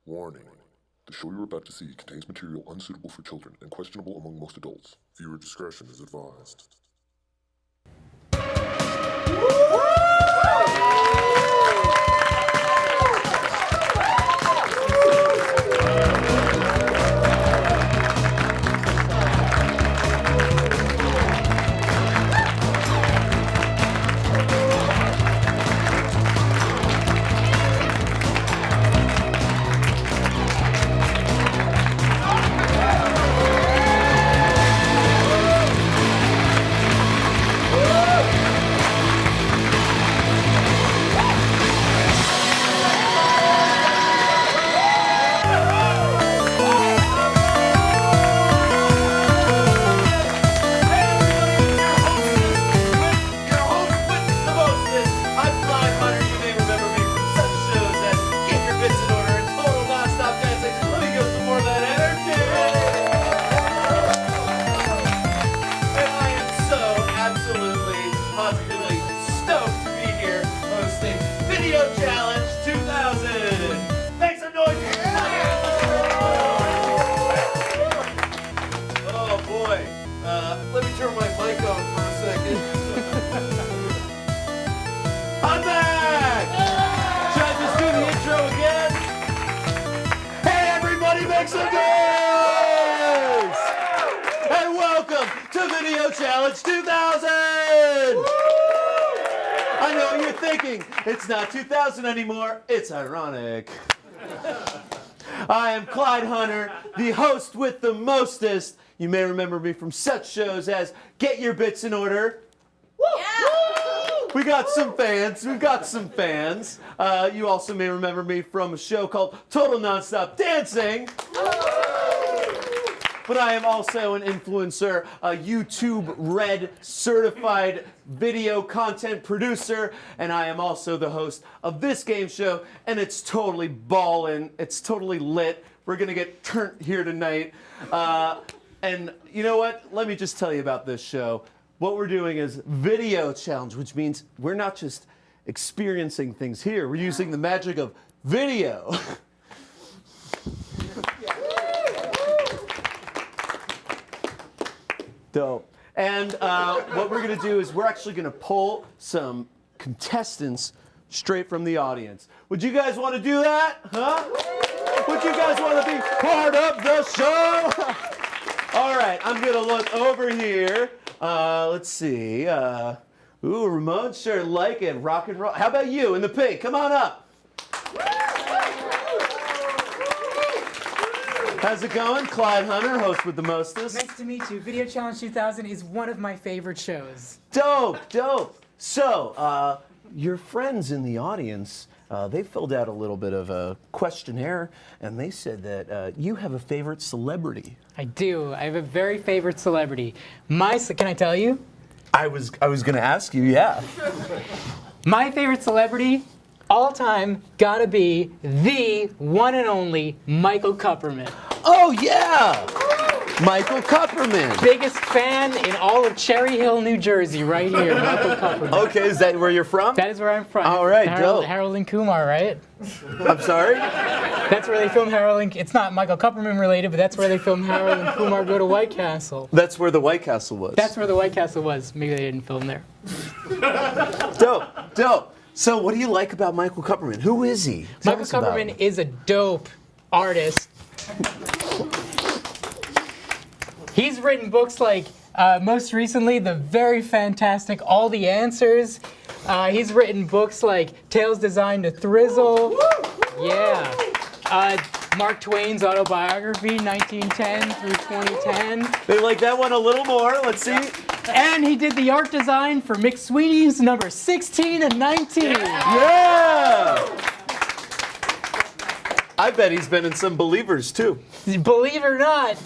Warning. The show you're about to see contains material unsuitable for children and questionable among most adults. Viewer discretion is advised. Challenge 2000! I know what you're thinking. It's not 2000 anymore. It's ironic. I am Clyde Hunter, the host with the mostest. You may remember me from such shows as Get Your Bits in Order. Yeah. We got some fans. We've got some fans. You also may remember me from a show called Total Nonstop Dancing. But I am also an influencer, a YouTube Red certified video content producer, and I am also the host of this game show, and it's totally ballin', it's totally lit. We're gonna get turned here tonight. And you know what? Let me just tell you about this show. What we're doing is video challenge, which means we're not just experiencing things here, we're using the magic of video. Dope. And what we're going to do is we're actually going to pull some contestants straight from the audience. Would you guys want to do that? Huh? Would you guys want to be part of the show? All right, I'm going to look over here. Let's see. Ooh, Ramon, sure like it. Rock and roll. How about you in the pink? Come on up. How's it going? Clyde Hunter, host with the mostest. Nice to meet you. Video Challenge 2000 is one of my favorite shows. Dope, dope. So, your friends in the audience, they filled out a little bit of a questionnaire, and they said that you have a favorite celebrity. I do. I have a very favorite celebrity. Can I tell you? I was going to ask you, yeah. My favorite celebrity, all time, gotta be the one and only Michael Kupperman. Oh, yeah! Michael Kupperman. Biggest fan in all of Cherry Hill, New Jersey, right here, Michael Kupperman. Okay, is that where you're from? That is where I'm from. All right, dope. Harold and Kumar, right? I'm sorry? That's where they filmed Harold and... It's not Michael Kupperman related, but that's where they filmed Harold and Kumar Go to White Castle. That's where the White Castle was. That's where the White Castle was. Maybe they didn't film there. Dope, dope. So what do you like about Michael Kupperman? Who is he? Michael Kupperman is a dope artist. He's written books like, most recently, the very fantastic All the Answers. He's written books like Tales Designed to Thrizzle. Yeah. Mark Twain's autobiography, 1910 through 2010. They like that one a little more. Let's see. And he did the art design for McSweeney's number 16 and 19. Yeah! I bet he's been in some Believers, too. Believe it or not.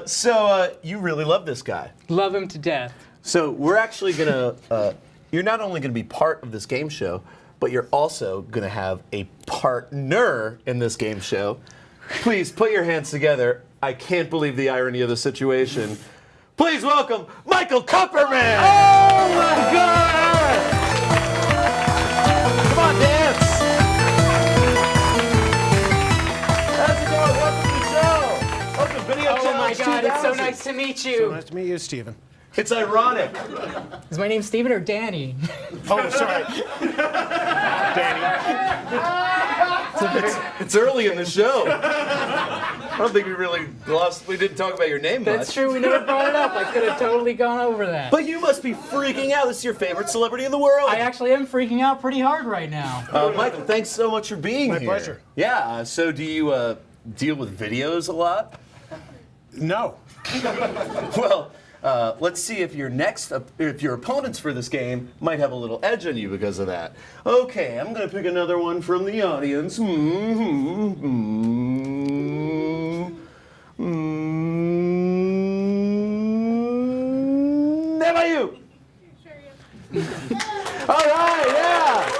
So you really love this guy. Love him to death. So we're actually going to, you're not only going to be part of this game show, but you're also going to have a partner in this game show. Please put your hands together. I can't believe the irony of the situation. Please welcome Michael Kupperman! Oh my God! Come on, dance! nice to meet you. So nice to meet you, Stephen. It's ironic. Is my name Steven or Danny? Oh, sorry. It's early in the show. I don't think we really we didn't talk about your name much. That's true, we never brought it up. I could have totally gone over that. But you must be freaking out. This is your favorite celebrity in the world. I actually am freaking out pretty hard right now. Michael, thanks so much for being here. My pleasure. Yeah, so do you deal with videos a lot? No. Well, let's see if your opponents for this game might have a little edge on you because of that. Okay, I'm gonna pick another one from the audience. How about you? All right, yeah.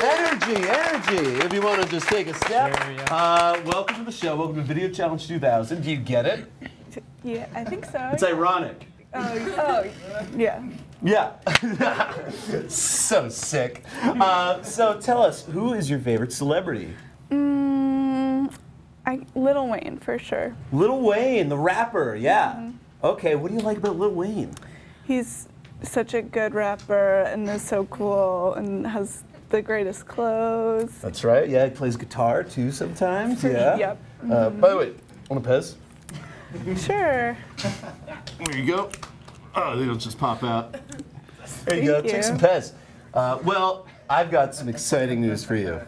Energy. If you want to just take a step. Sure, yeah. Welcome to the show. Welcome to Video Challenge 2000. Do you get it? Yeah, I think so. It's ironic. Oh, yeah. Yeah. So sick. So tell us, who is your favorite celebrity? Lil Wayne, for sure. Lil Wayne, the rapper, yeah. Okay, what do you like about Lil Wayne? He's such a good rapper and is so cool and has the greatest clothes. That's right, yeah, he plays guitar too sometimes, yeah. Yep. By the way, want a Pez? Sure. There you go. Oh, they'll just pop out. There you go, Thank take you. some Pez. Well, I've got some exciting news for you.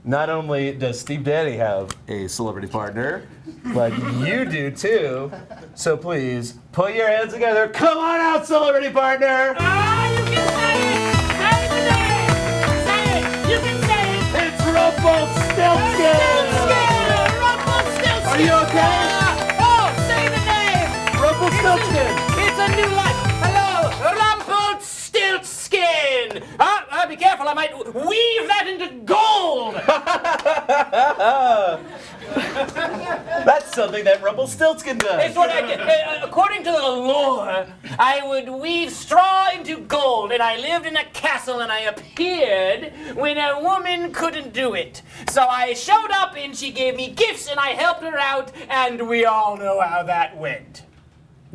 Not only does Steve Danny have a celebrity partner, but you do too. So please, put your hands together. Come on out, celebrity partner! You can say it! Say the name! Say it! You can say it! It's Rumplestiltskin! Rumpelstiltskin! Are you okay? Oh, say the name! Rumpelstiltskin! It's a new life! Hello, Rumpelstiltskin! Be careful, I might weave that into gold! That's something that Rumpelstiltskin does. It's what I did. According to the lore, I would weave straw into gold, and I lived in a castle, and I appeared when a woman couldn't do it. So I showed up, and she gave me gifts, and I helped her out, and we all know how that went.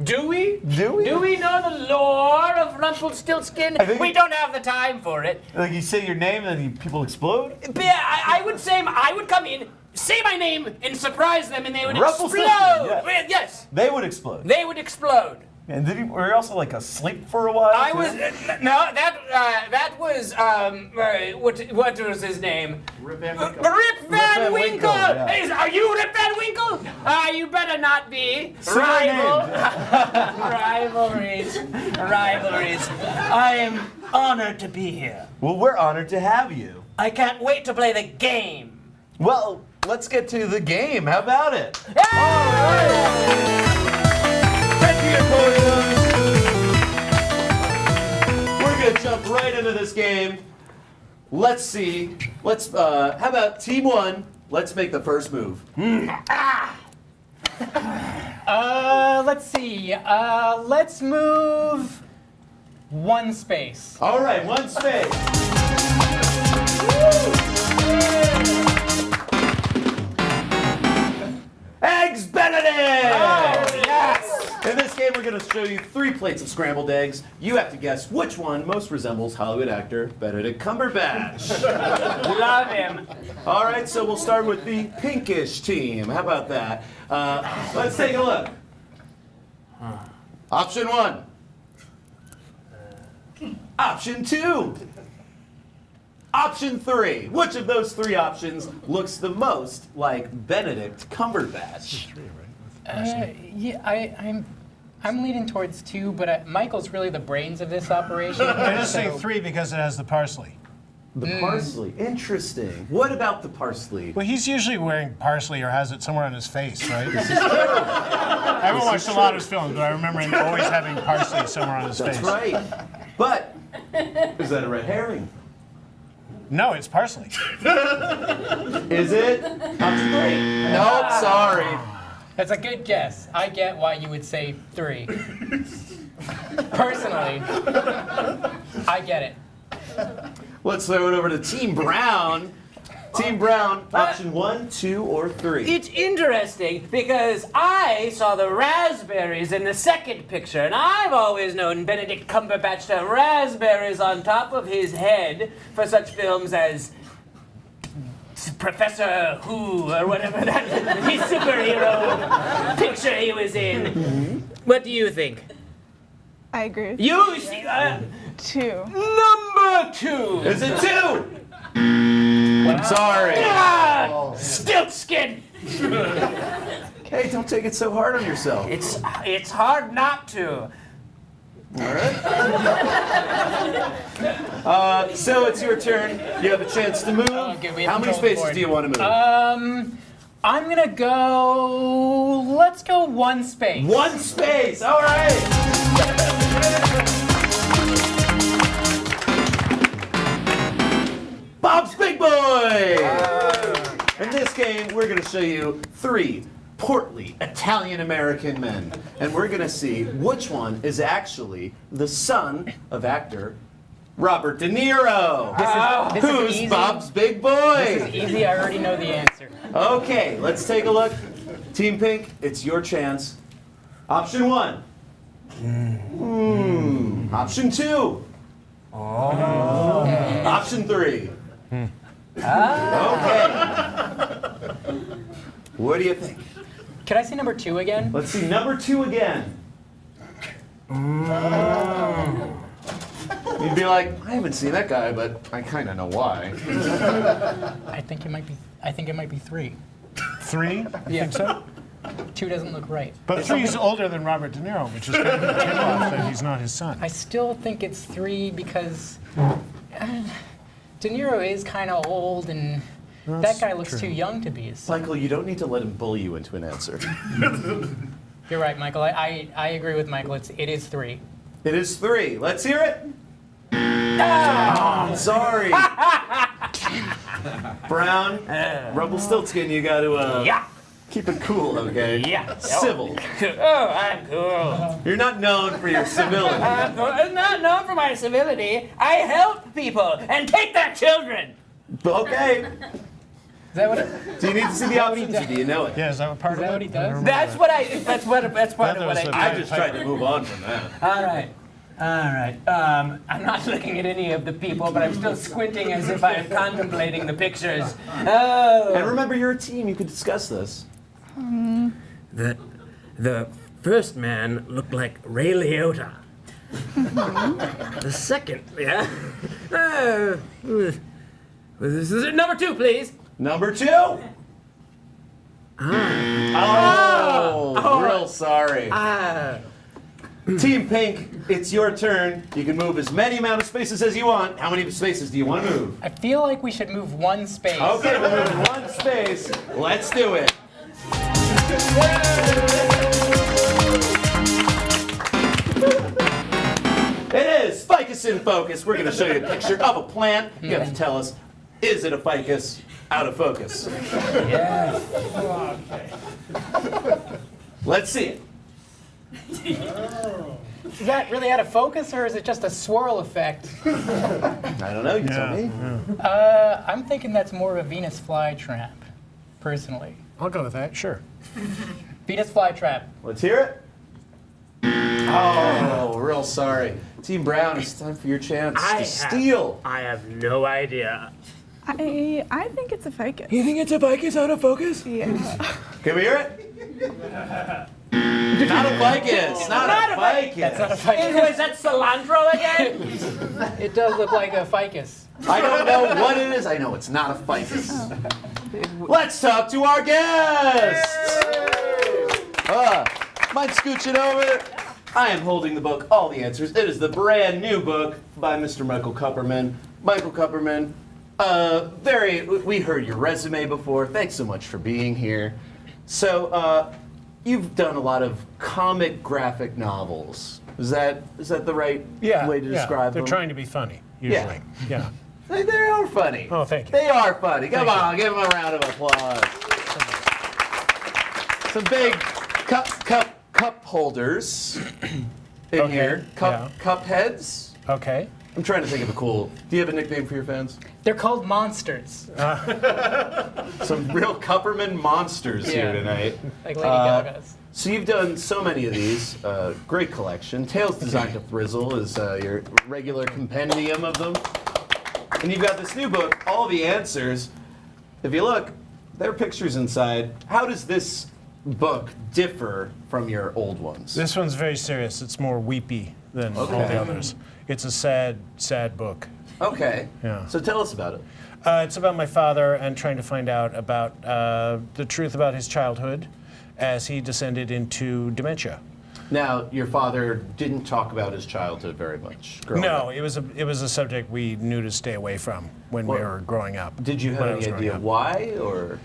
Do we? Do we? Do we know the lore of Rumpelstiltskin? We don't have the time for it. Like you say your name and then people explode? But I would say I would come in, say my name, and surprise them, and they would explode. Rumpelstiltskin, Yes, They would explode. they would explode. And were you also like asleep for a while? I too? was that was what was his name? Rip Van Winkle. Rip Van Winkle. yeah. Are you Rip Van Winkle? You better not be. Say your Rivalries. I am honored to be here. Well, we're honored to have you. I can't wait to play the game. Well, let's get to the game. How about it? Head to your podiums. We're gonna jump right into this game. Let's see. How about team one? Let's make the first move. Let's see. Let's move one space. All right, one space. Eggs Benedict! Oh, yes! In this game, we're going to show you 3 plates of scrambled eggs. You have to guess which one most resembles Hollywood actor Benedict Cumberbatch. Love him. All right, so we'll start with the pinkish team. How about that? Let's take a look. Option 1. Option 2. Option 3. Which of those 3 options looks the most like Benedict Cumberbatch? Yeah, I'm leaning towards 2, but Michael's really the brains of this operation. I just say 3 because it has the parsley. The parsley. Interesting. What about the parsley? Well, he's usually wearing parsley or has it somewhere on his face, right? I haven't watched a lot of his films, but I remember him always having parsley somewhere on his face. That's right. But is that a red herring? No, it's parsley. Is it? Option 3. Nope, sorry. That's a good guess. I get why you would say 3. Personally, I get it. Let's throw it over to Team Brown. Team Brown, option 1, 2, or 3. It's interesting because I saw the raspberries in the second picture, and I've always known Benedict Cumberbatch to have raspberries on top of his head for such films as Professor Who or whatever that his superhero picture he was in. What do you think? I agree. with You see, 2. number 2. Is it 2? I'm sorry. Stiltskin. Hey, don't take it so hard on yourself. It's hard not to. So it's your turn. You have a chance to move. Okay, we have How many control of the spaces board. do you want to move? I'm gonna go. Let's go 1 space. 1 space. All right. Bob's Big Boy. In this game, we're going to show you 3 portly Italian-American men, and we're going to see which one is actually the son of actor Robert De Niro. This is Who's easy. Bob's Big Boy? This is easy. I already know the answer. Okay, let's take a look. Team Pink, it's your chance. Option 1. Option 2. Option 3. Okay. What do you think? Can I see number 2 again? Let's see number 2 again. You'd be like, I haven't seen that guy, but I kind of know why. I think it might be 3. 3? You think so? 2 doesn't look right. But 3's older than Robert De Niro, which is kind of a tip-off that he's not his son. I still think it's 3 because De Niro is kind of old and that guy looks too young to be his son. Michael, you don't need to let him bully you into an answer. You're right, Michael. I agree with Michael. It is 3. It is 3. Let's hear it. I'm sorry. Brown, Rumplestiltskin, you got to Yeah. keep it cool, okay? Yeah. Civil. Oh, I'm cool. You're not known for your civility. I'm not known for my civility. I help people and take their children. Okay. Is that what it, Do you need to see the options, or do you know it? Yeah, is that what part Is that of what it? he does? That's part of what I do. I just tried to move on from that. All right. I'm not looking at any of the people, but I'm still squinting as if I'm contemplating the pictures. Oh. And remember, you're a team. You could discuss this. The first man looked like Ray Liotta. The second, yeah. This is number 2, please. Number 2. Oh, real sorry. Team Pink, it's your turn. You can move as many amount of spaces as you want. How many spaces do you want to move? I feel like we should move 1 space. Okay, we're moving 1 space. Let's do it. It is Ficus in Focus. We're going to show you a picture of a plant. You have to tell us, is it a ficus out of focus? Yeah. Let's see it. Is that really out of focus, or is it just a swirl effect? I don't know. You tell me. I'm thinking that's more of a Venus flytrap, personally. I'll go with that, sure. Venus flytrap. Let's hear it. Oh, real sorry. Team Brown, it's time for your chance to steal. I have no idea. I think it's a ficus. You think it's a ficus out of focus? Yeah. Can we hear it? Not a ficus. Not a ficus. That's not a ficus. Is that cilantro again? It does look like a ficus. I don't know what it is. I know it's not a ficus. Let's talk to our guest. Mind scooching over. I am holding the book, All the Answers. It is the brand new book by Mr. Michael Kupperman. Michael Kupperman, we heard your resume before. Thanks so much for being here. So, you've done a lot of comic graphic novels. Is that the right way to describe They're them? trying to be funny, usually. Yeah. They are funny. Oh, thank you. They are funny. Come Thank on, give them a round of applause. Some big cup holders in here. Cup heads. Okay. I'm trying to think of a cool. Do you have a nickname for your fans? They're called monsters, Some real Kupperman monsters here tonight. like Lady Gaga's. So you've done so many of these. Great collection. Tales Designed to Thrizzle is your regular compendium of them. And you've got this new book, All the Answers. If you look, there are pictures inside. How does this book differ from your old ones? This one's very serious. It's more weepy than all the others. It's a sad, sad book. Okay. Yeah. So tell us about it. It's about my father and trying to find out about the truth about his childhood as he descended into dementia. Now, your father didn't talk about his childhood very much growing up. No, it was a subject we knew to stay away from when we were growing up. Did you when I have was any growing idea up. why, or?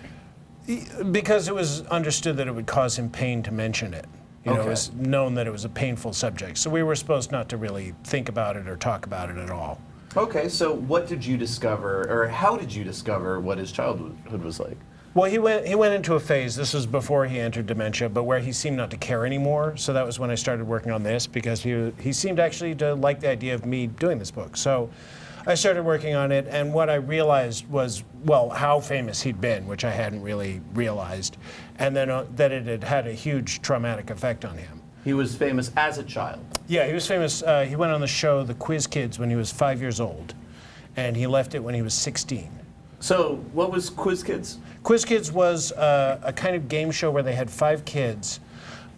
Because it was understood that it would cause him pain to mention it. You know, it was known that it was a painful subject. So we were supposed not to really think about it or talk about it at all. Okay, so what did you discover, or how did you discover what his childhood was like? Well, he went into a phase, this was before he entered dementia, but where he seemed not to care anymore. So that was when I started working on this, because he seemed actually to like the idea of me doing this book. So I started working on it, and what I realized was, well, how famous he'd been, which I hadn't really realized, and then that it had had a huge traumatic effect on him. He was famous as a child. Yeah, he was famous. He went on the show The Quiz Kids when he was 5 years old, and he left it when he was 16. So what was Quiz Kids? Quiz Kids was a kind of game show where they had 5 kids.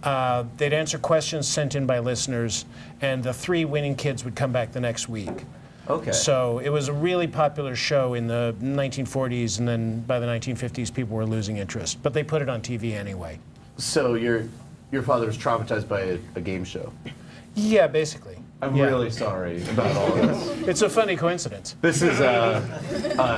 They'd answer questions sent in by listeners, and the 3 winning kids would come back the next week. Okay. So it was a really popular show in the 1940s, and then by the 1950s, people were losing interest. But they put it on TV anyway. So your father was traumatized by a game show. Yeah, basically. I'm really sorry about all this. It's a funny coincidence. This is a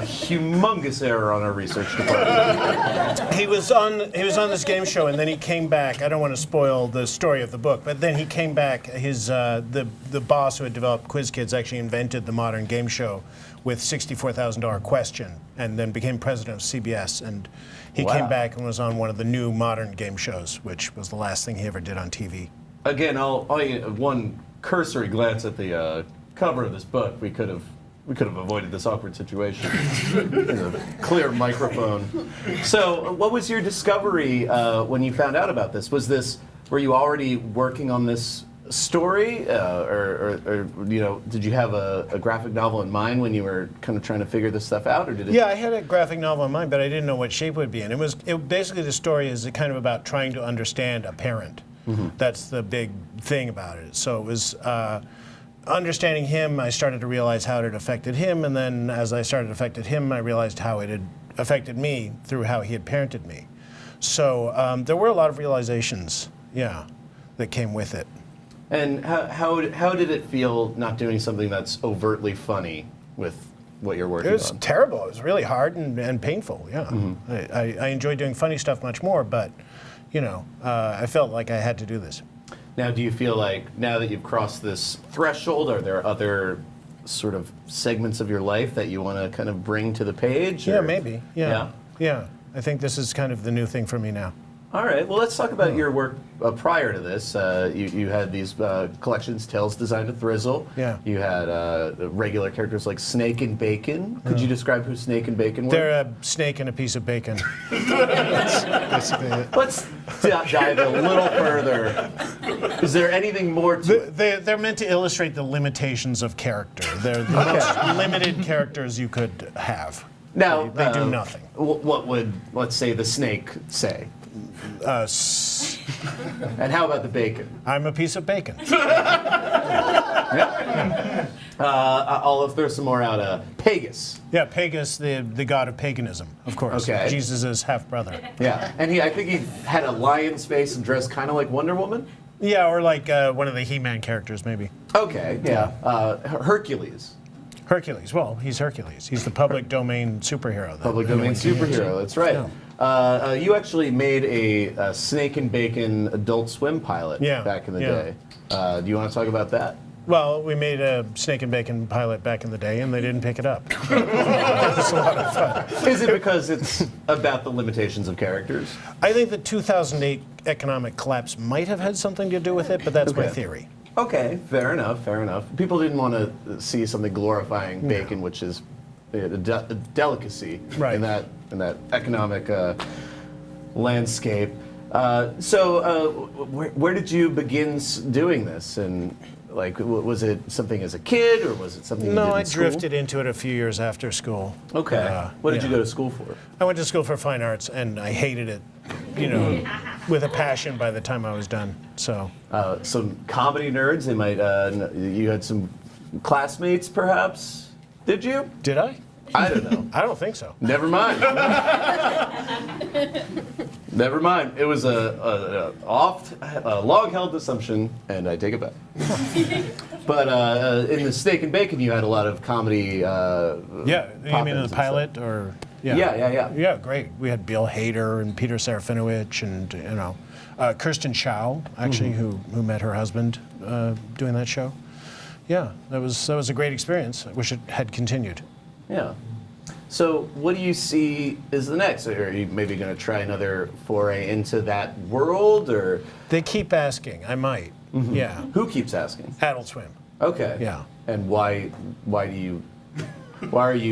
humongous error on our research department. He was on this game show, and then he came back. I don't want to spoil the story of the book, but then he came back. His the boss who had developed Quiz Kids actually invented the modern game show with $64,000 question, and then became president of CBS. And he came back and was on one of the new modern game shows, which was the last thing he ever did on TV. Again, one cursory glance at the cover of this book, we could have avoided this awkward situation. In a clear microphone. So, what was your discovery when you found out about this? Were you already working on this story, or you know, did you have a graphic novel in mind when you were kind of trying to figure this stuff out, or did it? Yeah, I had a graphic novel in mind, but I didn't know what shape it would be in. Basically the story is kind of about trying to understand a parent. Mm-hmm. That's the big thing about it. So it was understanding him. I started to realize how it had affected him, and then as I started to affect him, I realized how it had affected me through how he had parented me. So there were a lot of realizations, that came with it. And how did it feel not doing something that's overtly funny with what you're working on? It was terrible. It was really hard and painful. Yeah, mm-hmm. I enjoy doing funny stuff much more, but I felt like I had to do this. Now, do you feel like now that you've crossed this threshold, are there other sort of segments of your life that you want to kind of bring to the page? Yeah, or? maybe. Yeah. I think this is kind of the new thing for me now. All right. Well, let's talk about your work prior to this. You had these collections, Tales Designed to Thrizzle. Yeah. You had regular characters like Snake and Bacon. Could you describe who Snake and Bacon were? They're a snake and a piece of bacon. That's basically it. Let's dive a little further. Is there anything more to it? They're meant to illustrate the limitations of character. They're the most limited characters you could have. Now, they do nothing. What would, let's say, the snake say? And how about the bacon? I'm a piece of bacon. I'll throw some more out. Pagus. Yeah, Pagus, the god of paganism, of course. Okay. Jesus' half-brother. Yeah, and I think he had a lion's face and dressed kind of like Wonder Woman. Yeah, or like one of the He-Man characters, maybe. Okay, yeah. Hercules. Hercules. Well, he's Hercules. He's the public domain superhero. Public domain superhero. That's right. Yeah. You actually made a Snake and Bacon Adult Swim pilot back in the day. Do you want to talk about that? Well, we made a Snake and Bacon pilot back in the day, and they didn't pick it up. It was a lot of fun. Is it because it's about the limitations of characters? I think the 2008 economic collapse might have had something to do with it, but that's my theory. Okay, fair enough, fair enough. People didn't want to see something glorifying bacon, which is a delicacy Right. in that economic landscape. Where did you begin doing this? And like, was it something as a kid, or was it something you did No, in I school? drifted into it a few years after school. Okay. What did you yeah. go to school for? I went to school for fine arts, and I hated it, with a passion by the time I was done. So Some comedy nerds. They might. You had some classmates, perhaps. Did you? did I? I don't know. I don't think so. Never mind. Never mind. It was a long-held assumption, and I take it back. But in the Steak and Bacon, you had a lot of comedy. Yeah, you pop-ins mean and the pilot, stuff. or Yeah. Yeah, great. We had Bill Hader and Peter Serafinowicz, and Kirsten Chow, actually, who met her husband doing that show. Yeah, that was a great experience. I wish it had continued. Yeah. So, what do you see is the next? Are you maybe going to try another foray into that world, or They keep asking. I might. Yeah. who keeps asking? Adult Swim. Okay. Yeah. And why are you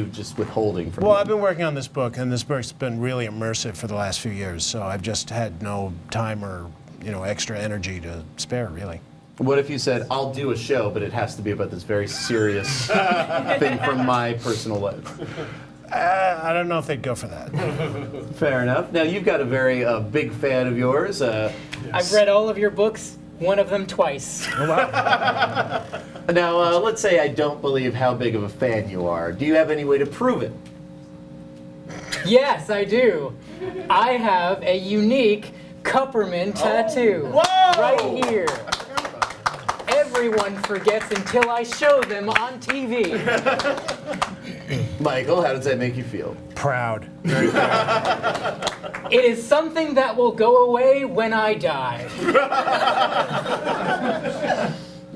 just withholding from? Well, them? I've been working on this book, and this book's been really immersive for the last few years. So I've just had no time or extra energy to spare, really. What if you said, I'll do a show, but it has to be about this very serious thing from my personal life? I don't know if they'd go for that. Fair enough. Now, you've got a very big fan of yours. I've read all of your books, one of them twice. Now, let's say I don't believe how big of a fan you are. Do you have any way to prove it? Yes, I do. I have a unique Kupperman tattoo right here. Everyone forgets until I show them on TV. Michael, how does that make you feel? Proud. It is something that will go away when I die.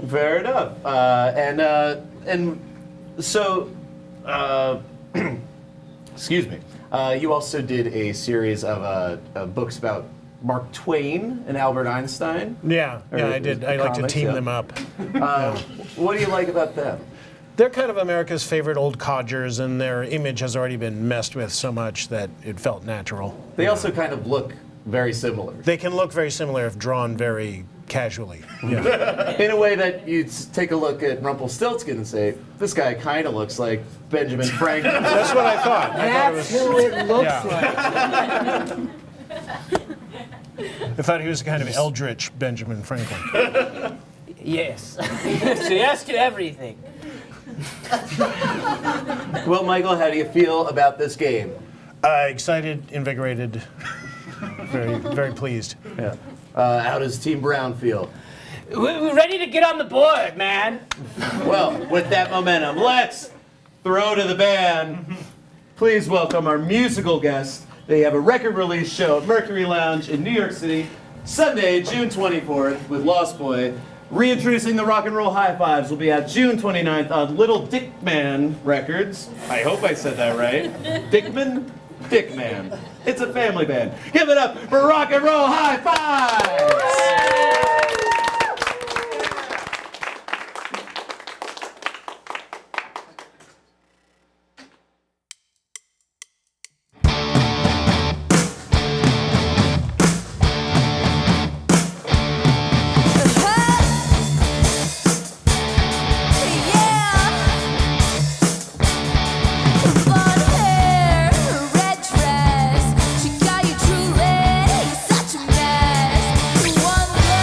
Fair enough. And so, excuse me. You also did a series of books about Mark Twain and Albert Einstein. Yeah, I did. I like to comics, team yeah. them up. What do you like about them? They're kind of America's favorite old codgers, and their image has already been messed with so much that it felt natural. They also kind of look very similar. They can look very similar if drawn very casually. Yeah. In a way that you'd take a look at Rumpelstiltskin and say, this guy kind of looks like Benjamin Franklin. That's what I thought. That's who it looks Yeah. like. I thought he was kind of eldritch Benjamin Franklin. Yes. So you ask everything. Well, Michael, how do you feel about this game? Excited, invigorated, very, very pleased. Yeah. How does Team Brown feel? We're ready to get on the board, man. Well, with that momentum, let's throw to the band. Please welcome our musical guest. They have a record release show at Mercury Lounge in New York City, Sunday, June 24th, with Lost Boy. Reintroducing the Rock and Roll High Fives will be at June 29th on Little Dickman Records. I hope I said that right. Dickman? Dickman. It's a family band. Give it up for Rock and Roll High Fives! Red dress, she got you truly such a mess. One look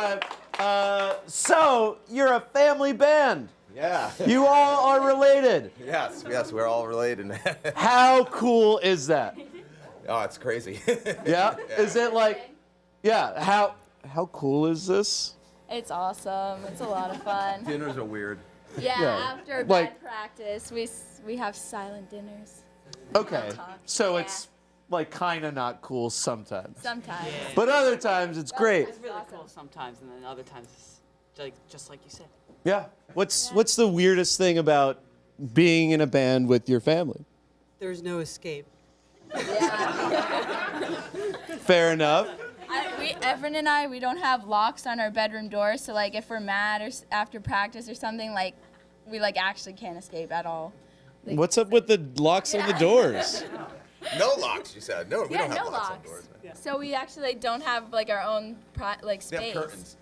right. So you're a family band. Yeah. You all are related. Yes, we're all related. How cool is that? Oh, it's crazy. Yeah? Is it like, yeah, how cool is this? It's awesome. It's a lot of fun. Dinners are weird. Yeah, Yeah. after Like- band practice, we have silent dinners. Okay. So Yeah. it's like kind of not cool sometimes. Sometimes. But other times it's great. It's really cool sometimes, and then other times it's like just like you said. Yeah. What's the weirdest thing about being in a band with your family? There's no escape. Fair enough. Evan and I, we don't have locks on our bedroom doors, so like if we're mad or after practice or something, like we like actually can't escape at all. Like, What's up with the locks on the doors? No locks, you said. No, we yeah, don't have no locks on locks. doors. Man. So we actually like, don't have like our own like They space. have curtains.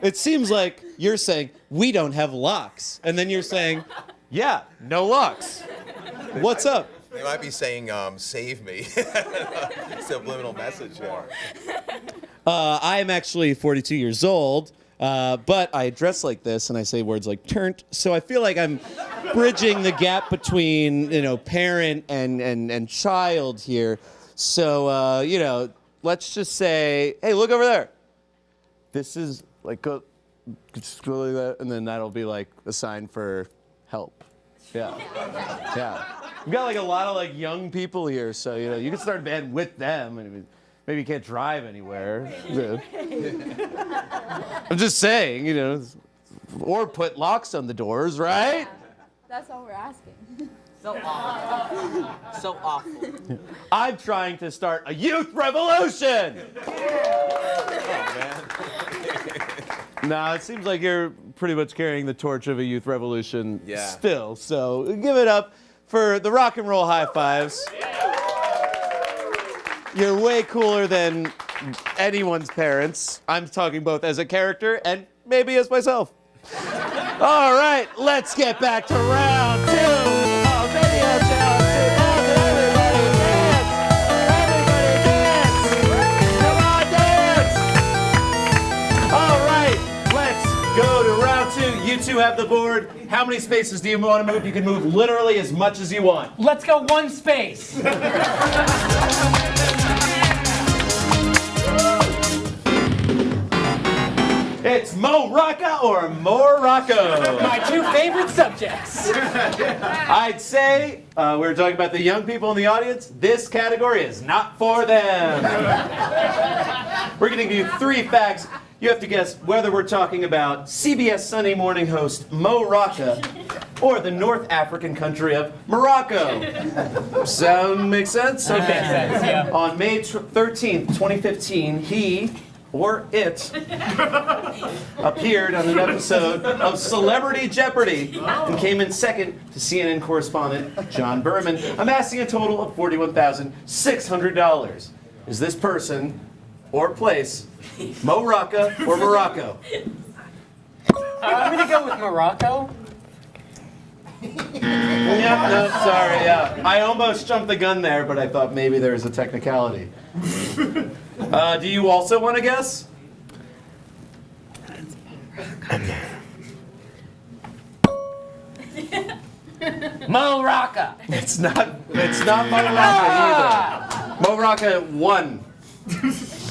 It seems like you're saying we don't have locks, and then you're saying, yeah, no locks. What's up? They might be saying, save me. Subliminal message there. I am actually 42 years old, but I dress like this and I say words like turnt, so I feel like I'm bridging the gap between, parent and child here. So, let's just say, hey, look over there. This is like, just go like that, and then that'll be like a sign for help. Yeah. Yeah. We've got like a lot of like young people here, so you can start a band with them, and maybe you can't drive anywhere. I'm just saying, or put locks on the doors, right? That's all we're asking. So awful. So awful. I'm trying to start a youth revolution. No, it seems like you're pretty much carrying the torch of a youth revolution still. So give it up for the rock and roll high fives. You're way cooler than anyone's parents. I'm talking both as a character and maybe as myself. All right, let's get back to round 2 of Video Challenge. Everybody dance! Everybody dance! Come on, dance! All right, let's go to round 2. You two have the board. How many spaces do you want to move? You can move literally as much as you want. Let's go one space. It's Mo Rocca or Morocco. My two favorite subjects. I'd say we're talking about the young people in the audience. This category is not for them. We're going to give you 3 facts. You have to guess whether we're talking about CBS Sunday morning host Mo Rocca or the North African country of Morocco. Sound make sense? Okay. Makes sense, yeah. On May 13th, 2015, he or it appeared on an episode of Celebrity Jeopardy and came in second to CNN correspondent John Berman, amassing a total of $41,600. Is this person or place Mo Rocca or Morocco? I'm gonna go with Morocco. Yeah, no, sorry, yeah. I almost jumped the gun there, but I thought maybe there was a technicality. Do you also want to guess? Mo Rocca. It's not Mo Rocca either. Mo Rocca won.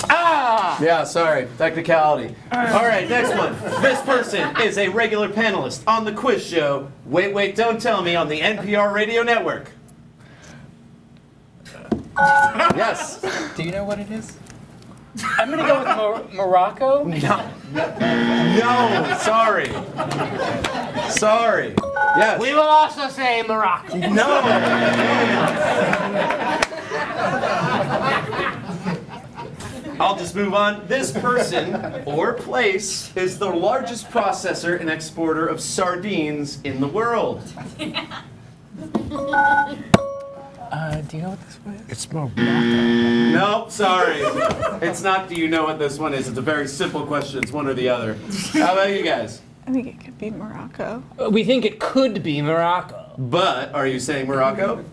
Yeah, sorry, technicality. All right, next one. This person is a regular panelist on the quiz show Wait, Wait, Don't Tell Me on the NPR radio network. Yes. Do you know what it is? I'm gonna go with Morocco. No, sorry. Sorry. Yes. We will also say Morocco. No. I'll just move on. This person or place is the largest processor and exporter of sardines in the world. Do you know what this one is? It's Morocco. No, sorry. It's not do you know what this one is. It's a very simple question. It's one or the other. How about you guys? I think it could be Morocco. We think it could be Morocco. But are you saying Morocco?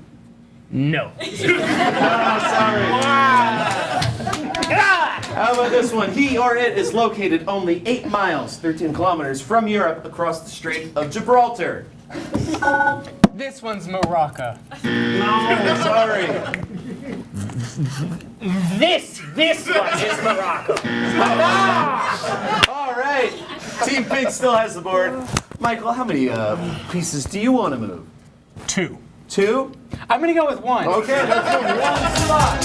No. Oh, sorry. How about this one? He or it is located only 8 miles, 13 kilometers from Europe across the Strait of Gibraltar. This one's Morocco. No, sorry. This one is Morocco. All right. Team Pink still has the board. Michael, how many pieces do you want to move? 2. 2? I'm gonna go with 1. Okay, let's go 1 spot.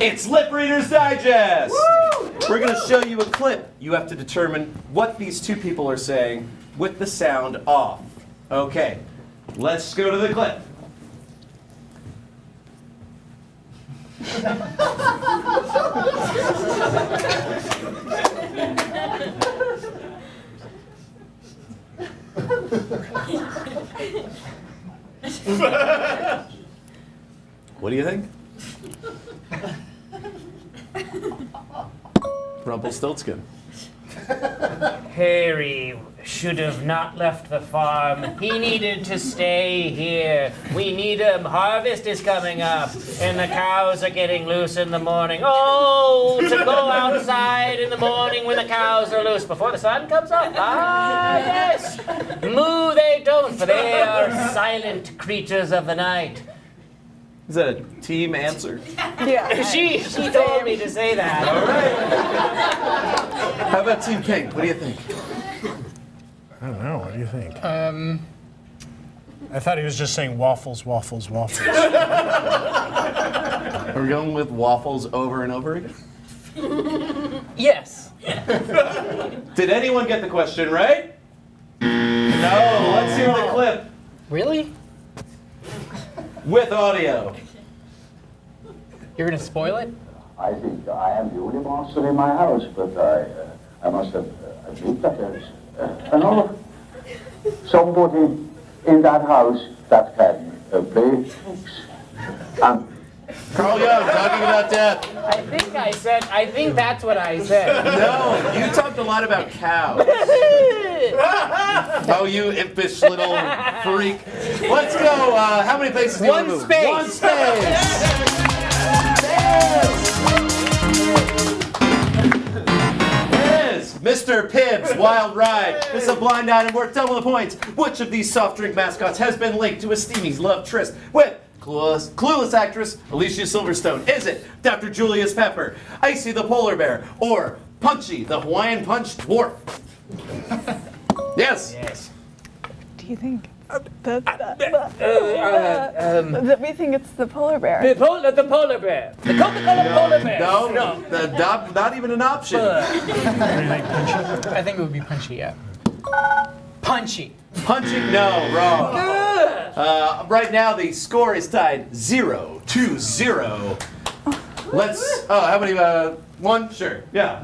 It's Lip Reader's Digest. Woo! We're going to show you a clip. You have to determine what these two people are saying with the sound off. Okay, let's go to the clip. What do you think? Rumpelstiltskin. Harry should have not left the farm. He needed to stay here. We need him. Harvest is coming up, and the cows are getting loose in the morning. Oh, to go outside in the morning when the cows are loose before the sun comes up. Ah, yes. Moo they don't, for they are silent creatures of the night. Is that a team answer? Yeah. She told me to say that. All right. How about Team Pink? What do you think? I don't know. What do you think? I thought he was just saying waffles, waffles, waffles. Are we going with waffles over and over again? Yes. Did anyone get the question right? No. Let's hear the clip Really? with audio. You're gonna spoil it? I think I am the only monster in my house, but I must have admit that there's another somebody in that house that can play. Carl Young talking about death. I think that's what I said. No, you talked a lot about cows. Oh, you impish little freak. Let's go. How many places do you want to move? 1 space. 1 space. Yes. Mr. Pibbs, Wild Ride. This is a blind item worth double the points. Which of these soft drink mascots has been linked to a steamy's love tryst with clueless actress Alicia Silverstone? Is it Dr. Julius Pepper, Icy the Polar Bear, or Punchy the Hawaiian Punch Dwarf? Yes. Yes. Do you think that we think it's the polar bear? The polar bear. The Coca-Cola polar bear. No, not even an option. I think it would be Punchy, yeah. Punchy. Punchy? No, wrong. Right now the score is tied 0-0. Let's. Oh, how many? 1? Sure. Yeah.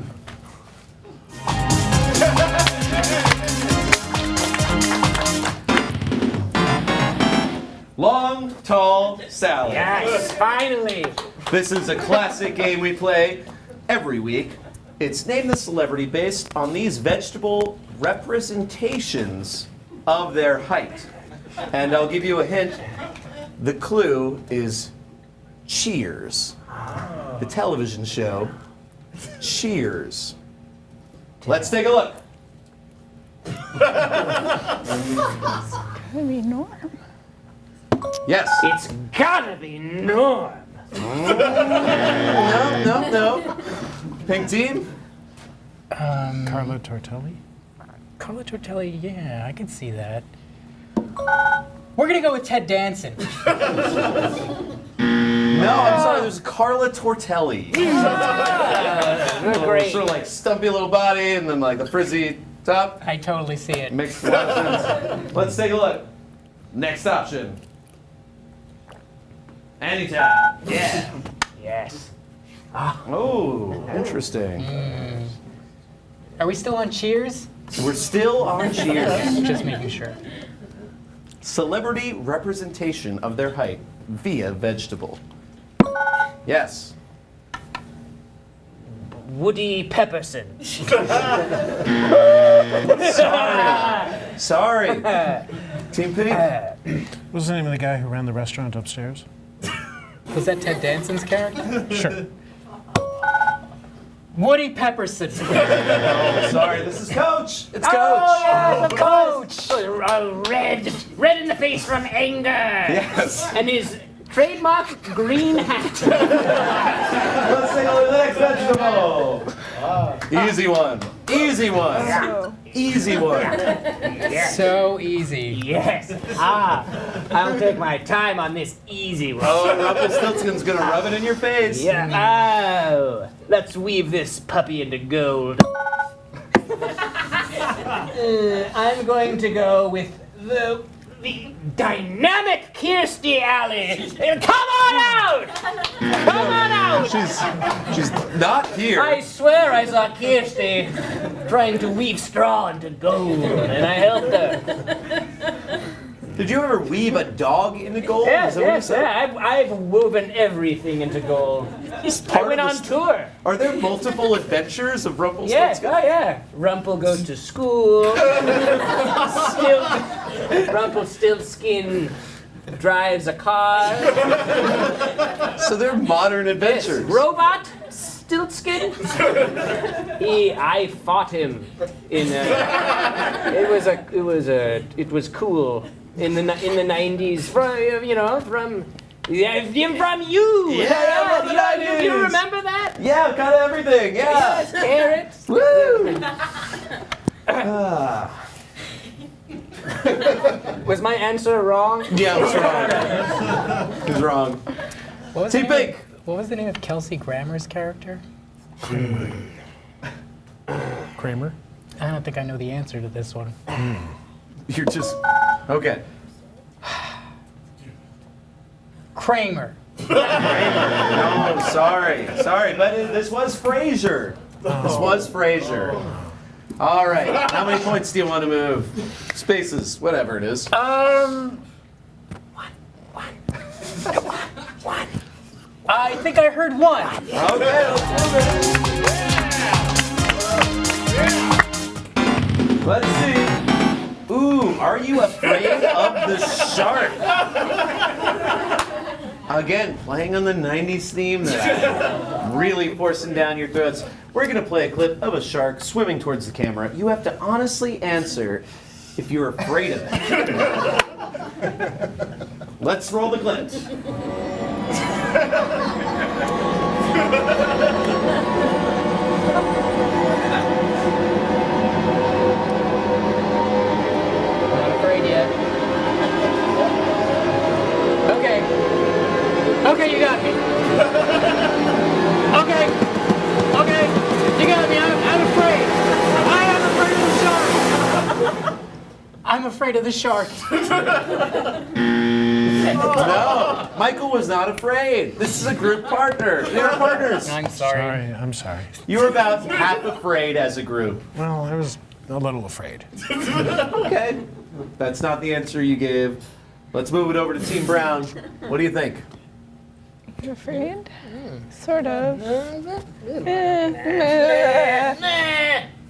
Long, tall salad. Yes, finally. This is a classic game we play every week. It's Name the Celebrity based on these vegetable representations of their height. And I'll give you a hint. The clue is Cheers. The television show Cheers. Let's take a look. Maybe Norm. Yes. It's gotta be Norm. No. Pink team? Carlo Tortelli? Carlo Tortelli, yeah, I can see that. We're gonna go with Ted Danson. No, I'm sorry, there's Carla Tortelli. Great. Sort of like stumpy little body and then like the frizzy top. I totally see it. Makes a lot of sense. Let's take a look. Next option. Anytime. Yeah. Yes. Oh, interesting. Are we still on Cheers? We're still on Cheers. Just making sure. Celebrity representation of their height via vegetable. Yes. Woody Pepperson. Sorry. Team Pink? What was the name of the guy who ran the restaurant upstairs? Was that Ted Danson's character? Sure. Woody Pepperson. Oh, sorry, this is Coach. It's Coach. Oh, yeah, the coach. Red in the face from anger. Yes. And his trademark green hat. Let's take a look at the next vegetable. Easy one. Easy one. Oh. Easy one. So easy. Yes. I'll take my time on this easy one. Oh, Rumpelstiltskin's gonna rub it in your face. Yeah. Oh, let's weave this puppy into gold. I'm going to go with the dynamic Kirstie Alley. Come on out! Come on out! She's not here. I swear I saw Kirstie trying to weave straw into gold, and I helped her. Did you ever weave a dog into gold? Yes, Is that what you yes, said? yeah. I've woven everything into gold. I went on tour. Are there multiple adventures of Yes, Rumpelstiltskin? oh yeah. Rumple goes to school. Rumpelstiltskin drives a car. So they're modern adventures. Robot Stiltskin. I fought him in it was cool in the 90s from from you. Yeah, You remember that? Yeah, kind of everything. Yeah. Yes, carrots. Woo! Was my answer wrong? Yeah, it was wrong. It was wrong. What was, Team the name Pink. what was the name of Kelsey Grammer's character? Kramer? I don't think I know the answer to this one. You're just okay. Kramer. No, sorry, but this was Frasier. This was Frasier. All right, how many points do you want to move? Spaces, whatever it is. One. I think I heard one. Okay, let's move it. Let's see. Ooh, are you afraid of the shark? Again, playing on the 90s theme that really forcing down your throats. We're going to play a clip of a shark swimming towards the camera. You have to honestly answer if you're afraid of it. Let's roll the clip. Not afraid yet. Okay. Okay, you got me. Okay. Okay. You got me. I'm afraid. I am afraid of the shark. I'm afraid of the shark. No, Michael was not afraid. This is a group partner. They're partners. I'm sorry. I'm sorry. You were about half afraid as a group. Well, I was a little afraid. Okay. That's not the answer you gave. Let's move it over to Team Brown. What do you think? You're afraid? Sort of.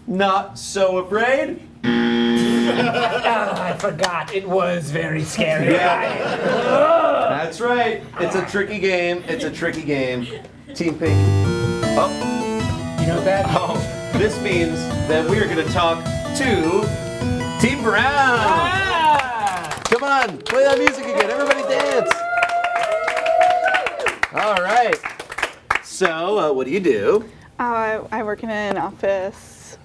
Not so afraid? I forgot. It was very scary. That's right. It's a tricky game. It's a tricky game. Team Pink. Oh. You know that? Oh. This means that we're going to talk to Team Brown. Come on. Play that music again. Everybody dance. All right. So, what do you do? I work in an office.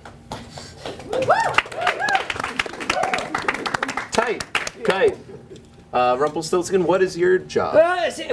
Tight. Rumpelstiltskin, what is your job?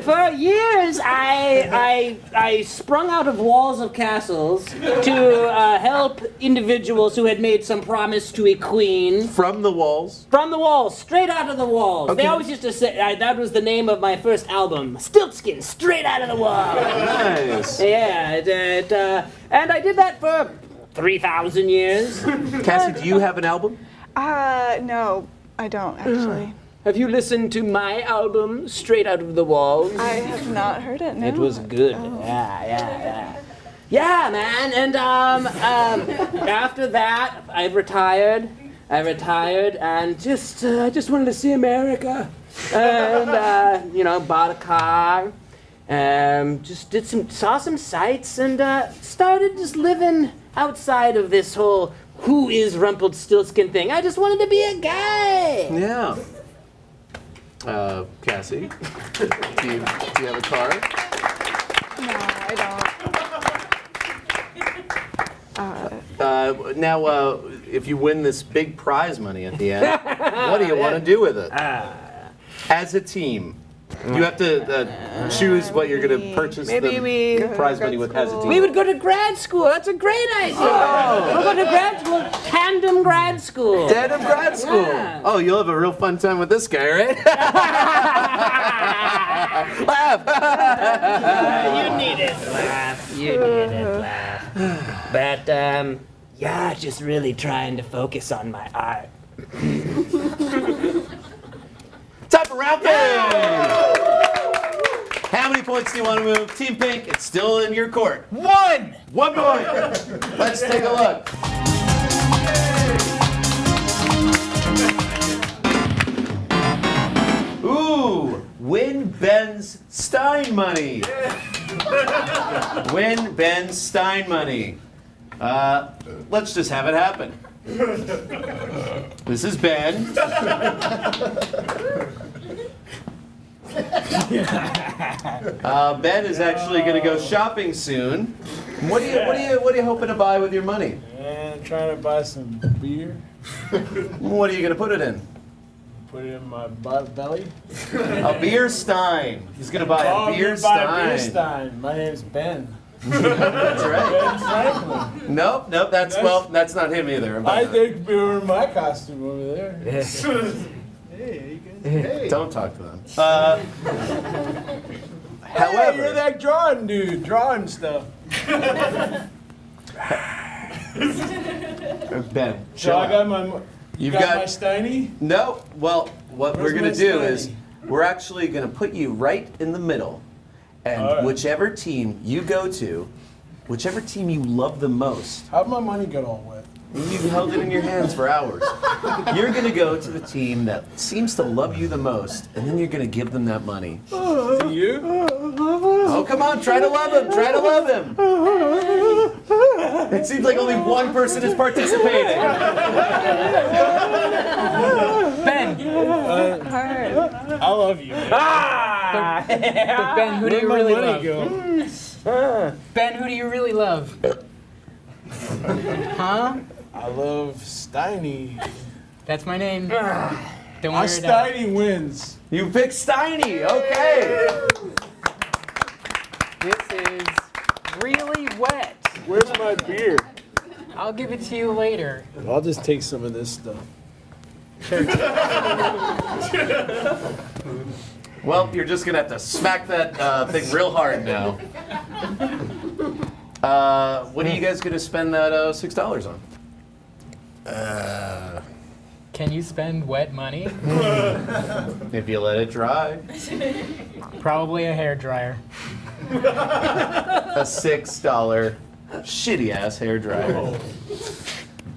For years, I sprung out of walls of castles to help individuals who had made some promise to a queen. From the walls? From the walls, straight out of the walls. Okay. They always used to say, that was the name of my first album, Stiltskin, straight out of the walls. Nice. Yeah, and I did that for 3,000 years. Cassie, do you have an album? No, I don't actually. Have you listened to my album, Straight Out of the Walls? I have not heard it, no. It was good. Oh. Yeah, man. And after that, I retired and just I just wanted to see America. And bought a car Just saw some sights and started just living outside of this whole who is Rumpelstiltskin thing. I just wanted to be a guy. Yeah. Cassie, do you have a card? No, I don't. Now, if you win this big prize money at the end, what do you want to do with it? As a team, you have to choose what you're going to purchase the prize money with as a team. We would go to grad school. That's a great idea. We'll go to grad school, tandem grad school. Tandem grad school. Yeah. Oh, you'll have a real fun time with this guy, right? Laugh. You needed to laugh. You needed to laugh. But, yeah, just really trying to focus on my art. Time for round three. How many points do you want to move? Team Pink, it's still in your court. 1! 1 point. Let's take a look. Ooh, win Ben's Stein money. Win Ben's Stein money. Let's just have it happen. This is Ben. Ben is actually going to go shopping soon. What are you hoping to buy with your money? And trying to buy some beer. What are you going to put it in? Put it in my belly. A beer stein. He's going to buy a beer stein. My name's Ben. That's right. Ben Franklin. Nope. That's not him either. I think we were in my costume over there. Hey, you guys. Hey. Don't talk to them. Hey, However, you're that drawing dude, drawing stuff. Ben, So I got my. You've got got my Steiny? No. Well, what Where's we're going my to do Steiny? is we're actually going to put you right in the middle. And All right. whichever team you go to, whichever team you love the most, How'd my money get all wet? you've held it in your hands for hours. You're going to go to the team that seems to love you the most, and then you're going to give them that money. To you? Oh, come on, try to love him. Try to love him. It seems like only one person is participating. Ben! I love you. But Ben, who do you really love? Go? Ben, who do you really love? Huh? I love Steiny. That's my name. Don't My worry about it. Steiny wins. You picked Steiny. Okay. This is really wet. Where's my beer? I'll give it to you later. I'll just take some of this stuff. Sure. Well, you're just going to have to smack that thing real hard now. What are you guys going to spend that $6 on? Can you spend wet money? If you let it dry. Probably a hairdryer. A $6 shitty-ass hairdryer.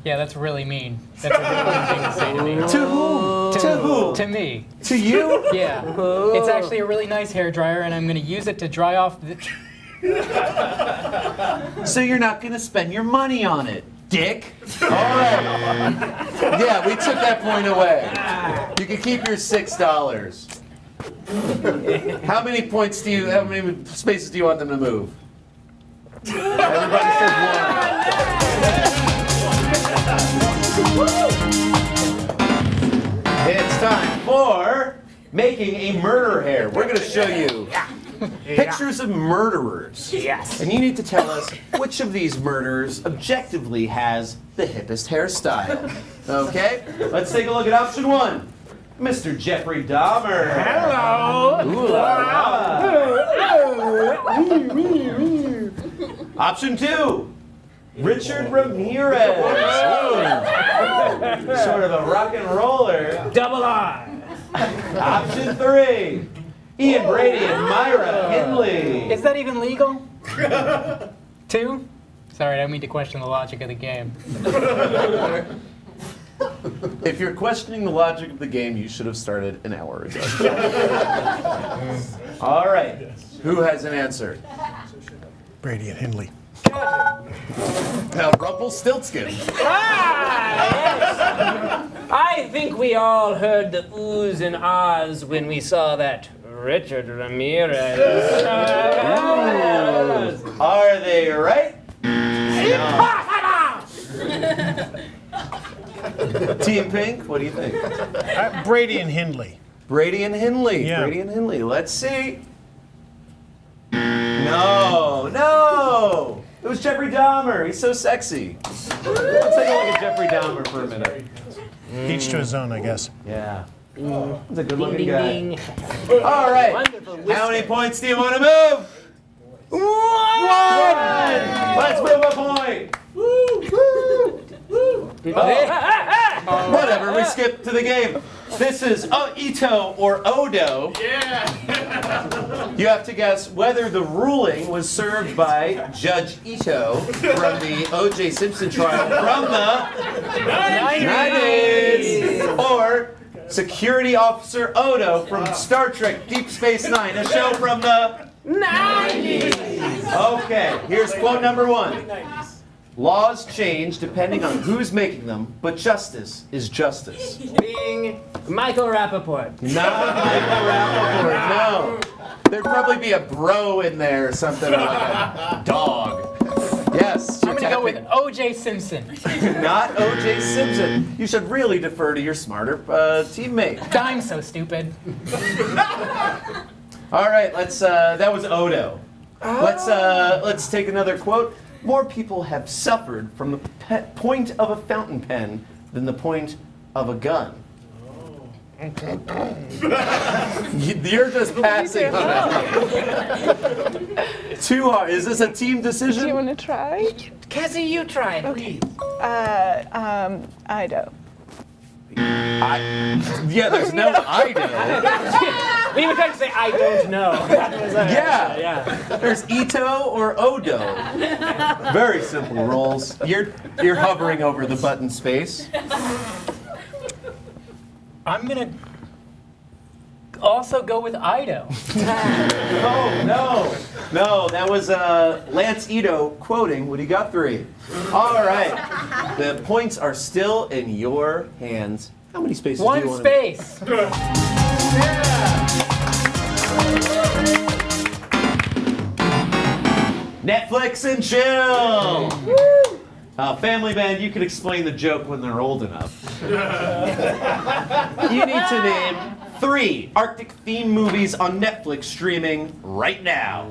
Yeah, that's really mean. That's a really mean thing to say to me. To who? To who? To me. To you? Yeah. It's actually a really nice hairdryer, and I'm going to use it to dry off the... So you're not going to spend your money on it, dick? All right. Yeah, we took that point away. You can keep your $6. How many spaces do you want them to move? Everybody says one. It's time for making a murder hair. We're going to show you pictures of murderers. Yes. And you need to tell us which of these murderers objectively has the hippest hairstyle. Okay? Let's take a look at option 1. Mr. Jeffrey Dahmer. Hello. Ooh la la. Option 2. Richard Ramirez. Ooh. Sort of a rock and roller. Double R. Option 3. Ian Brady and Myra Hindley. Is that even legal? 2? Sorry, I don't mean to question the logic of the game. If you're questioning the logic of the game, you should have started an hour ago. All right. Who has an answer? Brady and Hindley. Rumplestiltskin. I think we all heard the oohs and ahs when we saw that Richard Ramirez. Are they right? Team Pink, what do you think? Brady and Hindley. Brady and Hindley. Yeah. Brady and Hindley. Let's see. No. It was Jeffrey Dahmer. He's so sexy. Let's take a look at Jeffrey Dahmer for a minute. Each to his own, I guess. Yeah. He's a good-looking Ding, guy. ding, ding. All right. Wonderful How many points do you want to move? One. Let's move a point. Whatever, we skip to the game. This is Ito or Odo. Yeah. You have to guess whether the ruling was served by Judge Ito from the O.J. Simpson trial from the 90s or Security Officer Odo from Star Trek Deep Space Nine, a show from the 90s. Okay, here's quote number 1. Laws change depending on who's making them, but justice is justice. Being Michael Rappaport. Not Michael Rappaport, no. There'd probably be a bro in there or something, or like a dog. Yes. I'm gonna go with O.J. Simpson. Not O.J. Simpson. You should really defer to your smarter teammate. I'm so stupid. All right, let's. That was Odo. Let's take another quote. More people have suffered from the point of a fountain pen than the point of a gun. You're just passing on that. Too hard. Is this a team decision? Do you want to try? Cassie, you try it. Okay. Ido. Yeah, there's no Ido. We were trying to say I don't know. That was Yeah. There's Ito or Odo. Very simple rules. You're hovering over the button space. I'm gonna also go with Ido. No, that was Lance Ito quoting Woody Guthrie. All right, the points are still in your hands. How many spaces do you One want? space. Netflix and chill. Family Band, you can explain the joke when they're old enough. You need to name 3 Arctic themed movies on Netflix streaming right now.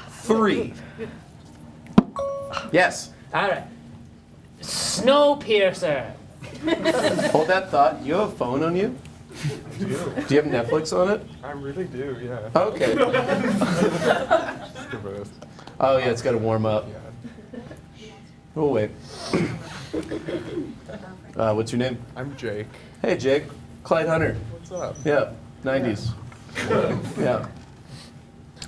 3. Yes. All right. Snowpiercer. Hold that thought. You have a phone on you? Do you have Netflix on it? I really do, yeah. Okay. Oh yeah, it's got to warm up. Oh wait. What's your name? I'm Jake. Hey Jake. Clyde Hunter. What's up? Yeah. 90s. Yeah.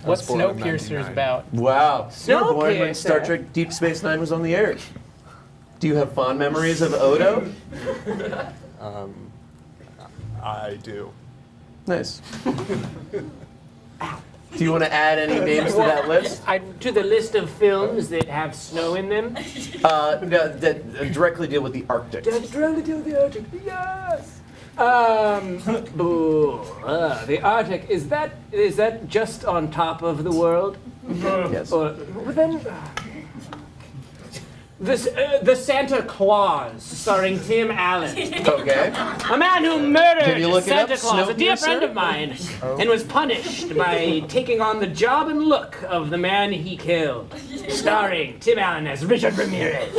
What's Snowpiercer's about? Wow. You were born when Snowpiercer. Star Trek Deep Space Nine was on the air. Do you have fond memories of Odo? I do. Nice. Do you want to add any names to that list? To the list of films that have snow in them. No, that directly deal with the Arctic. Directly deal with the Arctic. Yes. The Arctic is that just on top of the world? Yes. Or well, then. The Santa Claus, starring Tim Allen. Okay. A man who murdered Can you look it up, Santa Claus, a dear Snowpiercer? friend of mine, and was punished by taking on the job and look of the man he killed. Starring Tim Allen as Richard Ramirez.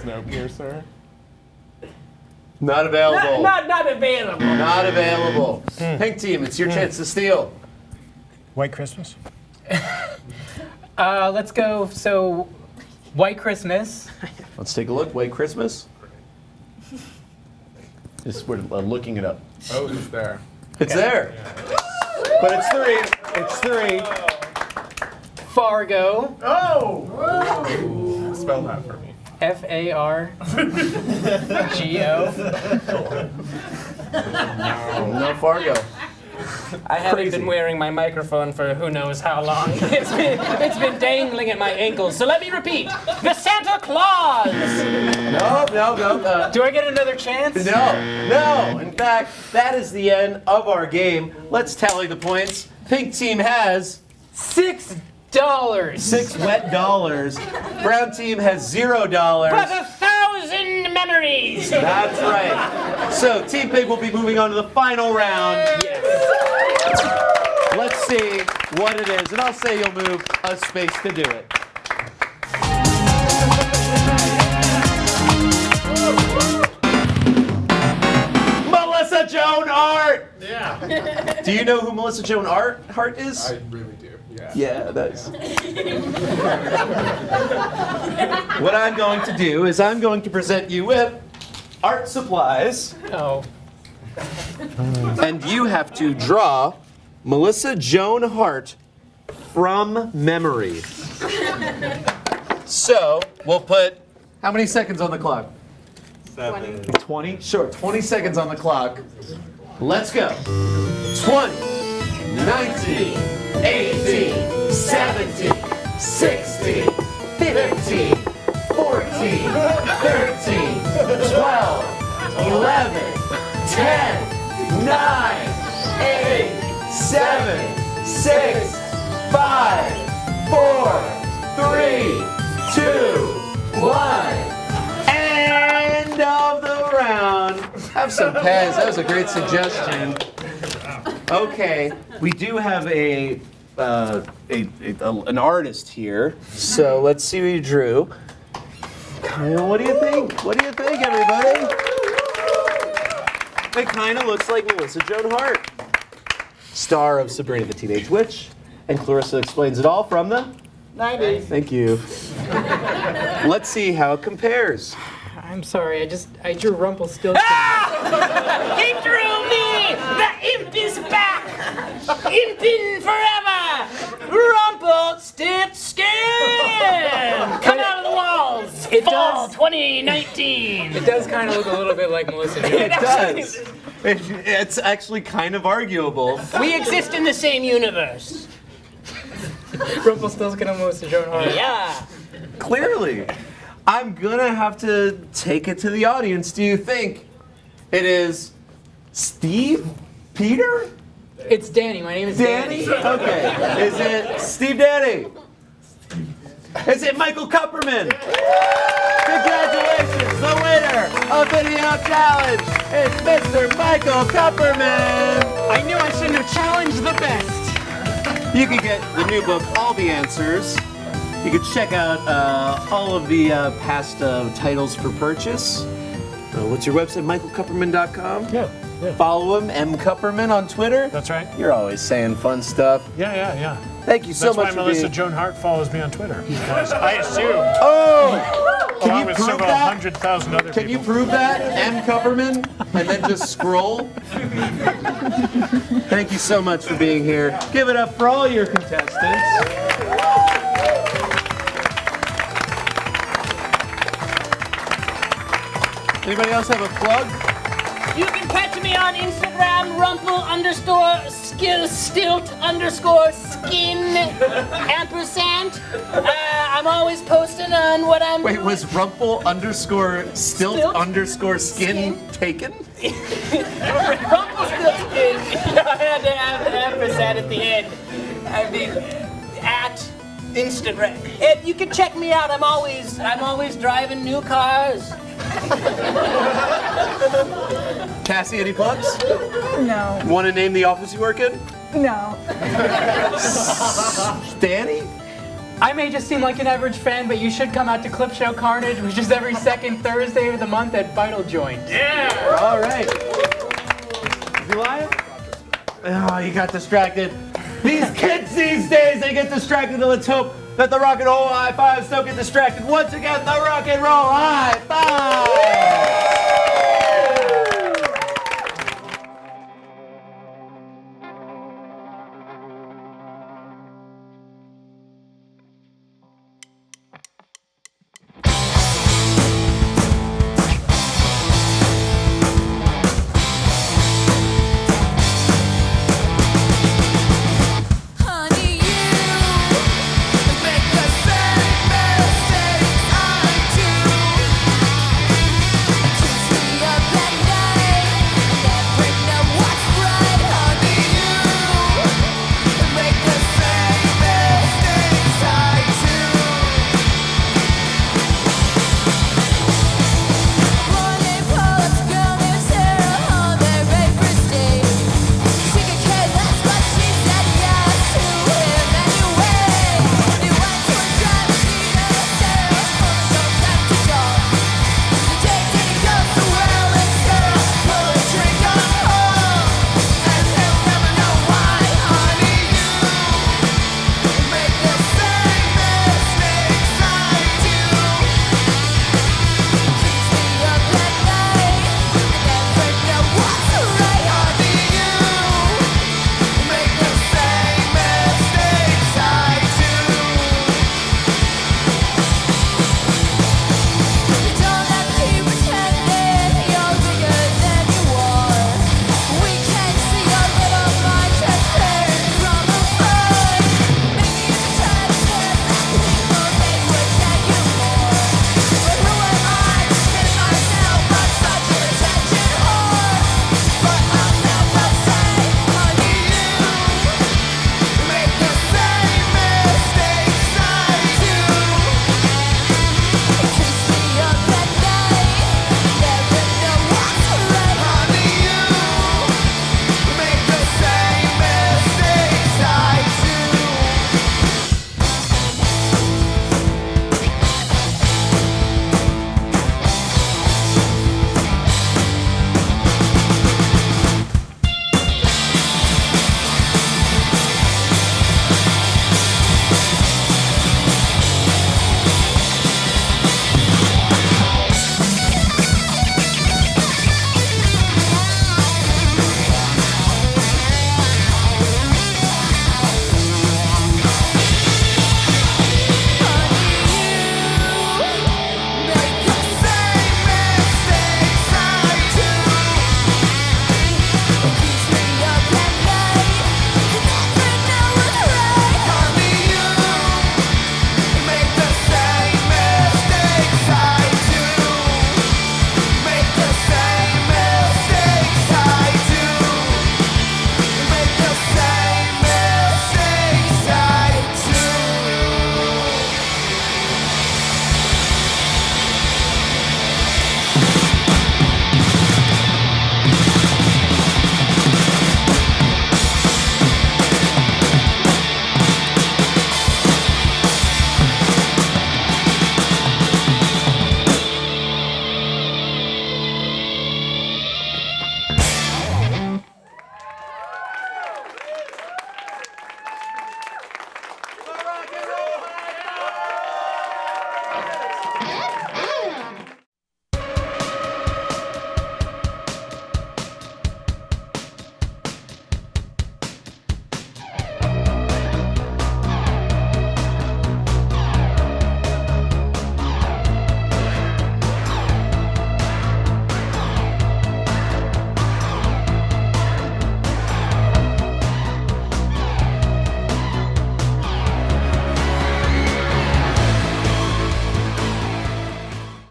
Snowpiercer. Not available. Not available. Not available. Pink team, it's your chance to steal. White Christmas? Let's go. So, White Christmas. Let's take a look. White Christmas. We're looking it up. Oh, it's there. It's there. But it's 3. It's 3. Fargo. Spell that for me. F-A-R-G-O. No Fargo. I haven't been wearing my microphone for who knows how long. It's been dangling at my ankles. So let me repeat. The Santa Claus! No. Do I get another chance? No. In fact, that is the end of our game. Let's tally the points. Pink team has $6. $6 wet dollars. Brown team has $0. But 1,000 memories! That's right. So Team Pig will be moving on to the final round. Yes. Let's see what it is. And I'll say you'll move a space to do it. Melissa Joan Hart! Yeah. Do you know who Melissa Joan Hart is? I really do. Yeah. Yeah, that's. What I'm going to do is I'm going to present you with art supplies. Oh. And you have to draw Melissa Joan Hart from memory. So we'll put how many seconds on the clock? 20? Sure, 20 seconds on the clock. Let's go. 20, 19, 18, 17, 16, 15, 14, 13, 12, 11, 10, 9, 8, 7, 6, 5, 4, 3, 2, 1. End of the round. Have some Pez. That was a great suggestion. Okay, we do have an artist here, so let's see what you drew. What do you think? What do you think, everybody? It kind of looks like Melissa Joan Hart, star of Sabrina the Teenage Witch, and Clarissa Explains It All from the 90s. Thank you. Let's see how it compares. I'm sorry, I drew Rumpelstiltskin. He drew me! The imp is back! Imping forever! Rumpelstiltskin! Come out of the walls! It Fall does. 2019! It does kind of look a little bit like Melissa Joan. It does. It's actually kind of arguable. We exist in the same universe. Rumpelstiltskin and Melissa Joan Hart. Yeah. Clearly. I'm gonna have to take it to the audience. Do you think it is Steve? Peter? It's Danny. My name is Danny? Okay. Is it Steve Danny? Is it Michael Kupperman? Congratulations! The winner of Video Challenge is Mr. Michael Kupperman! I knew I shouldn't have challenged the best. You can get the new book, All the Answers. You can check out all of the past titles for purchase. What's your website? MichaelKupperman.com? Yeah. Follow him, M. Kupperman on Twitter. That's right. You're always saying fun stuff. Yeah. Thank you so That's much why for Melissa being... Joan Hart follows me on Twitter. Because I assumed, Oh! Can along you with prove several that? 100,000 other Can you people. prove that, M. Kupperman? And then just scroll? Thank you so much for being here. Give it up for all your contestants. Anybody else have a plug? You can catch me on Instagram, Rumple_stilt_skin _. I'm always posting on what I'm Wait, doing. was Rumple_stilt_skin taken? Rumpelstiltskin. I had to have the ampersand at the end. I mean, at Instagram. And you can check me out. I'm always driving new cars. Cassie, any plugs? No. Want to name the office you work in? No. Danny? I may just seem like an average fan, but you should come out to Clip Show Carnage, which is every second Thursday of the month at Vital Joint. Yeah! All right. Is he lying? Oh, you got distracted. These kids these days, they get distracted. Let's hope that the rock and roll high fives don't get distracted. Once again, the rock and roll high